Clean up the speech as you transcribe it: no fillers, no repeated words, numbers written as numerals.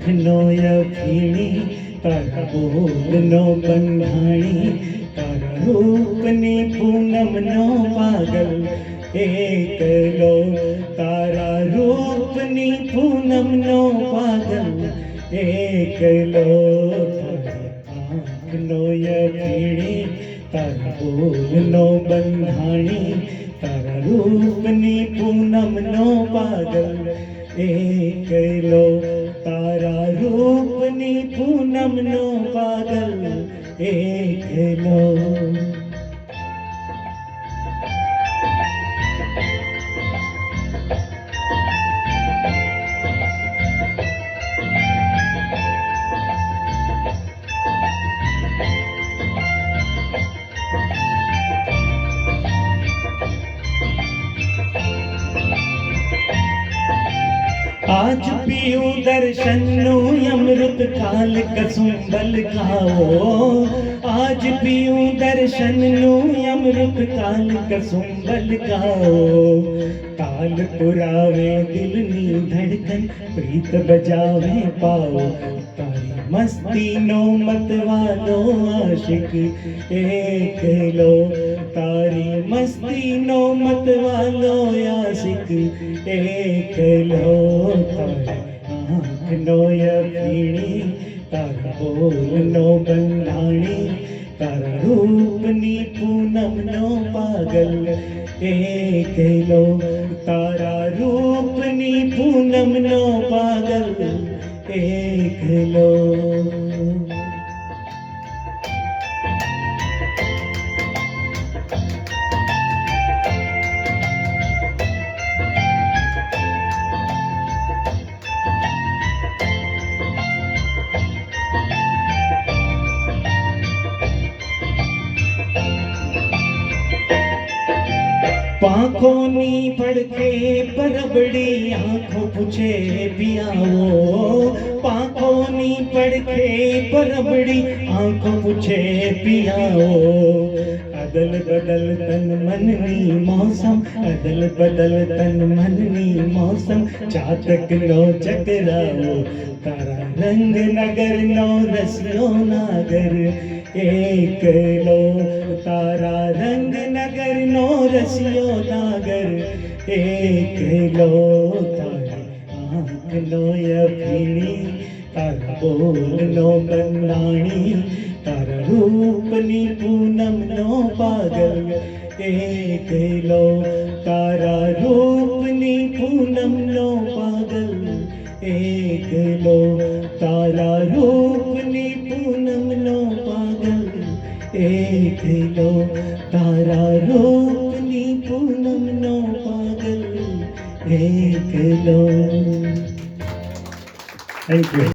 આંખનો યખીણી તારા બોલનો બંધાણી તારા રૂપની પૂનમનો પાગલ એકલો તારા રૂપની પૂનમનો પાગલ એકલો આંખનો યખીણી તારા બોલનો બંધાણી તારા રૂપની પૂનમનો પાગલ એકલો તારા રૂપની પૂનમનો પાગલ એકલો. आज पियूं दर्शनનું અમૃત કાલ કસુંબલ ખાઓ आज पियूं दर्शनનું અમૃત કાલ કસુંબલ ખાઓ તાલ પુરાવે દિલની ધડકન પ્રીત બજાવે પાઓ તારી મસ્તીનો મતવાલો આશિક એકલો તારી મસ્તીનો મતવાલો આશિક એકલો તારી આંખનો યખીણી તારા બોલનો બંધાણી તારા રૂપની પૂનમનો પાગલ એકલો તારા રૂપની પૂનમનો પાગલ એકલો. પાંખોની પડખે પરબડી આંખો પૂછે પિયાઓ પાંખોની પડખે પરબડી આંખો પૂછે પિયાઓ અદલ બદલ તન મનની મૌસમ અદલ બદલ તન મનની મૌસમ ચાતકનો ચકરાવો તારા રંગ નગરનો રસિયો નાગર એકલો તારા રંગ નગરનો રસિયો નાગર એકલો તારી આંખનો યખીણી તારા બોલનો બંધાણી તારા રૂપની પૂનમનો પાગલ એકલો તારા રૂપની પૂનમનો પાગલ એકલો તારા રૂપની પૂનમનો પાગલ એકલો તારા રૂપની પૂનમનો પાગલ એકલો. Thank you.